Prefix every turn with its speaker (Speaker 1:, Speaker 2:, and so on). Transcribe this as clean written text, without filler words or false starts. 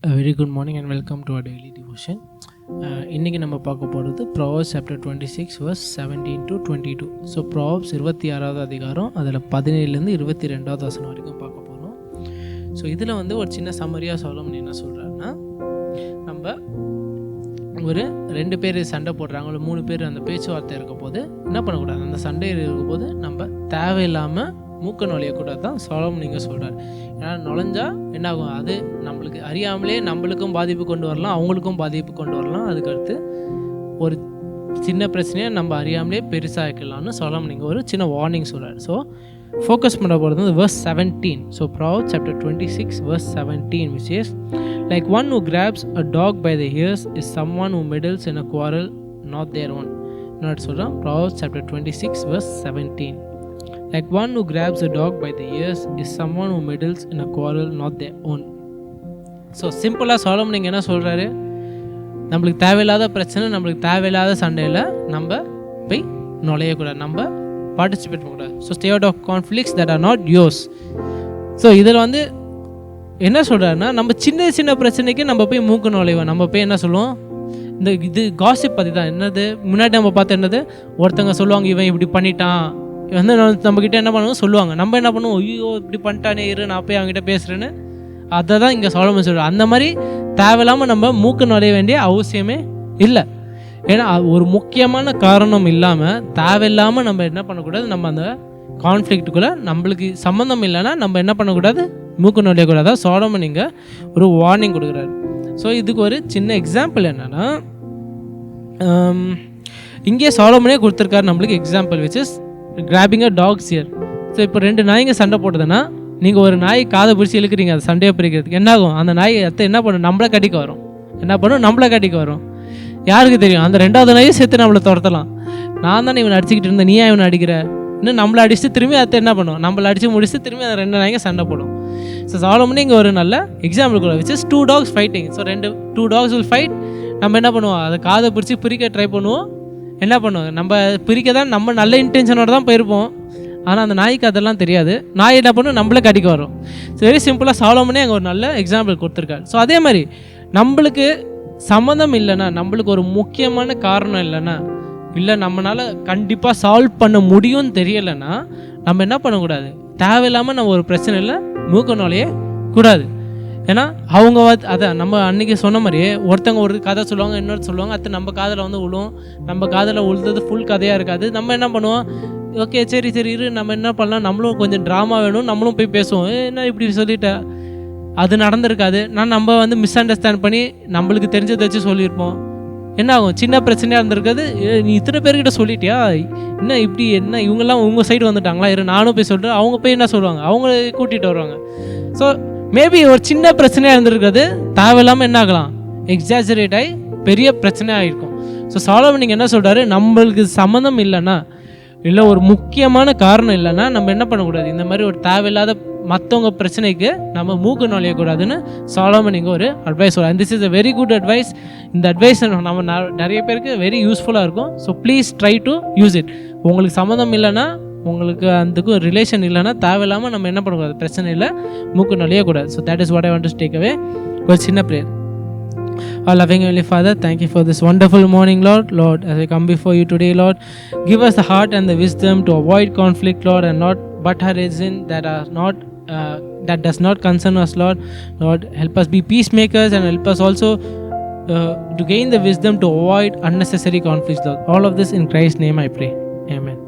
Speaker 1: A very good morning and welcome to our daily devotion. இன்றைக்கி நம்ம பார்க்க போகிறது Proverbs chapter 26 verse 17 to 22. So Proverbs 26வது அதிகாரம் அதில் 17லேருந்து 22வது வசனம் வரைக்கும் பார்க்க போகிறோம். ஸோ இதில் ஒரு சின்ன சம்மரியாக சொல்லணும்னு என்ன சொல்கிறாருன்னா, நம்ம ஒரு 2 பேர் சண்டை போடுறாங்க, ஒரு 3 பேர் அந்த பேச்சுவார்த்தை இருக்க போது என்ன பண்ணக்கூடாது, அந்த சண்டை இருக்கும் போது நம்ம தேவையில்லாமல் மூக்க நுழையக்கூடாது தான் சாலமோன் நீங்கள் சொல்கிறார். ஏன்னா நுழைஞ்சா என்னாகும், அது நம்மளுக்கு அறியாமலே நம்மளுக்கும் பாதிப்பு கொண்டு வரலாம், அவங்களுக்கும் பாதிப்பு கொண்டு வரலாம். அதுக்கடுத்து ஒரு சின்ன பிரச்சனையை நம்ம அறியாமலே பெருசாக வைக்கலாம்னு சாலமோன் நீங்கள் ஒரு சின்ன வார்னிங் சொல்கிறார். ஸோ ஃபோக்கஸ் பண்ண போகிறது verse 17. So Proverbs chapter 26 verse 17 which is, like one who grabs a dog by the ears is someone who meddles in a quarrel not their own. என்ன சொல்கிறோம், Proverbs chapter 26 verse 17. Like one who grabs a dog by the ears is someone who meddles in a quarrel not their own. So சிம்பிளாக Solomon நீங்கள் என்ன சொல்கிறாரு, நம்மளுக்கு தேவையில்லாத பிரச்சனை, நம்மளுக்கு தேவையில்லாத சண்டையில் நம்ம போய் நுழையக்கூடாது, நம்ம பார்ட்டிசிபேட் பண்ணக்கூடாது. So stay out of conflicts that are not yours. So இதில் என்ன சொல்கிறாருன்னா, நம்ம சின்ன சின்ன பிரச்சனைக்கு நம்ம போய் மூக்கு நுழைவோம், நம்ம போய் என்ன சொல்லுவோம், இது காசிப் பற்றி தான். என்னது முன்னாடி நம்ம பார்த்து என்னது, ஒருத்தங்க சொல்லுவாங்க இவன் இப்படி பண்ணிட்டான், நம்மக்கிட்ட என்ன பண்ணுவோம் சொல்லுவாங்க, நம்ம என்ன பண்ணுவோம், ஐயோ இப்படி பண்ணிட்டானே, இரு நான் போய் அவங்ககிட்ட பேசுகிறேன்னு. அதை தான் இங்கே சாலமோன் சொல்கிறார். அந்த மாதிரி தேவையில்லாமல் நம்ம மூக்கு நுழைய வேண்டிய அவசியமே இல்லை. ஏன்னா ஒரு முக்கியமான காரணம் இல்லாமல் தேவையில்லாமல் நம்ம என்ன பண்ணக்கூடாது, நம்ம அந்த கான்ஃப்ளிக்ட்டுக்குள்ளே நம்மளுக்கு சம்மந்தம் இல்லைன்னா நம்ம என்ன பண்ணக்கூடாது, மூக்கு நுழையக்கூடாது. சாலமோன் இங்கே ஒரு வார்னிங் கொடுக்குறாரு. ஸோ இதுக்கு ஒரு சின்ன எக்ஸாம்பிள் என்னென்னா, இங்கே சாலமோனே கொடுத்துருக்காரு நம்மளுக்கு example which is grabbing a dog's ear. So இப்போ 2 நாய்ங்க சண்டை போட்டதுன்னா, நீங்கள் ஒரு நாய் காதை பிடிச்சி இழுக்கிறீங்க அது சண்டையை பிரிக்கிறதுக்கு, என்னாகும், அந்த நாய் என்ன பண்ணும், நம்மளை கடிக்க வரும். என்ன பண்ணும், நம்மளை கடிக்க வரும். யாருக்கு தெரியும், அந்த 2வது நாயும் சேர்த்து நம்மளை துரத்தலாம். நான் தானே இவனை அடிச்சுக்கிட்டு இருந்தேன், நீ இவனை அடிக்கிற, இன்னும் நம்மளை அடிச்சுட்டு திரும்பி அதை என்ன பண்ணும், நம்மளை அடித்து முடிச்சுட்டு திரும்பி அந்த 2 நாய்ங்க சண்டை போடும். ஸோ சாலமோன் இங்கே ஒரு நல்ல எக்ஸாம்பிள் கூட which is 2 dogs fighting. So 2 dogs will fight. நம்ம என்ன பண்ணுவோம், அதை காதை பிடிச்சி பிரிக்க ட்ரை பண்ணுவோம். என்ன பண்ணுவோம், நம்ம பிரிக்க தான் நம்ம நல்ல இன்டென்ஷனோடு தான் போயிருப்போம். ஆனால் அந்த நாய்க்கு அதெல்லாம் தெரியாது. நாய் என்ன பண்ணும், நம்மளே கடிக்க வரும். ஸோ வெரி சிம்பிளாக சாலமோனே அங்கே ஒரு நல்ல எக்ஸாம்பிள் கொடுத்துருக்காரு. ஸோ அதே மாதிரி நம்மளுக்கு சம்மந்தம் இல்லைன்னா, நம்மளுக்கு ஒரு முக்கியமான காரணம் இல்லைன்னா, இல்லை நம்மளால் கண்டிப்பாக சால்வ் பண்ண முடியும்னு தெரியலைன்னா, நம்ம என்ன பண்ணக்கூடாது, தேவையில்லாமல் நம்ம ஒரு பிரச்சனையில் மூக்க நுழைய கூடாது. ஏன்னா அவங்க அதான் நம்ம அன்றைக்கி சொன்ன மாதிரியே ஒருத்தவங்க ஒரு கதை சொல்லுவாங்க, இன்னொரு சொல்லுவாங்க, அது நம்ம காதில் விழும். நம்ம காதில் உழுது ஃபுல் கதையாக இருக்காது. நம்ம என்ன பண்ணுவோம், ஓகே சரி இரு நம்ம என்ன பண்ணலாம், நம்மளும் கொஞ்சம் ட்ராமா வேணும், நம்மளும் போய் பேசுவோம், என்ன இப்படி சொல்லிட்டேன், அது நடந்திருக்காது. நம்ம மிஸ் அண்டர்ஸ்டாண்ட் பண்ணி நம்மளுக்கு தெரிஞ்சதை வச்சு சொல்லியிருப்போம். என்ன ஆகும், சின்ன பிரச்சனையாக இருந்திருக்காது, நீ இத்தனை பேர்கிட்ட சொல்லிட்டியா, என்ன இப்படி, என்ன இவங்கெல்லாம் உங்கள் சைடு வந்துட்டாங்களா, இரு நானும் போய் சொல்கிறேன். அவங்க போய் என்ன சொல்லுவாங்க, அவங்க கூட்டிகிட்டு வருவாங்க. ஸோ மேபி ஒரு சின்ன பிரச்சனையாக இருந்திருக்கிறது தேவையில்லாமல் என்ன ஆகலாம், எக்ஸாஜரேட் ஆகி பெரிய பிரச்சனையாக இருக்கும். ஸோ சாலமோன் நீங்கள் என்ன சொல்கிறாரு, நம்மளுக்கு சம்மந்தம் இல்லைன்னா, இல்லை ஒரு முக்கியமான காரணம் இல்லைன்னா நம்ம என்ன பண்ணக்கூடாது, இந்த மாதிரி ஒரு தேவையில்லாத மற்றவங்க பிரச்சனைக்கு நம்ம மூக்கு நுழையக்கூடாதுன்னு சாலமோன் இங்கே ஒரு அட்வைஸ் சொல்கிறார். This is a very good advice. இந்த அட்வைஸ் நம்ம நிறைய பேருக்கு வெரி யூஸ்ஃபுல்லாக இருக்கும். So please try to use it. உங்களுக்கு சம்மந்தம் இல்லைன்னா, உங்களுக்கு அதுக்கும் ரிலேஷன் இல்லைன்னா தேவையில்லாமல் நம்ம என்ன பண்ணக்கூடாது, பிரச்சனையில் மூக்கு நுழையக்கூடாது. So that is what I want to take away. ஒரு சின்ன prayer. Our loving Heavenly Father, thank you for this wonderful morning, Lord. Lord, as I come before you today, Lord, give us the heart and the wisdom to avoid conflict, Lord, and not butt heads in that does not concern us, Lord. Lord, help us be peacemakers and help us also to gain the wisdom to avoid unnecessary conflicts, Lord. All of this in Christ's name I pray. Amen.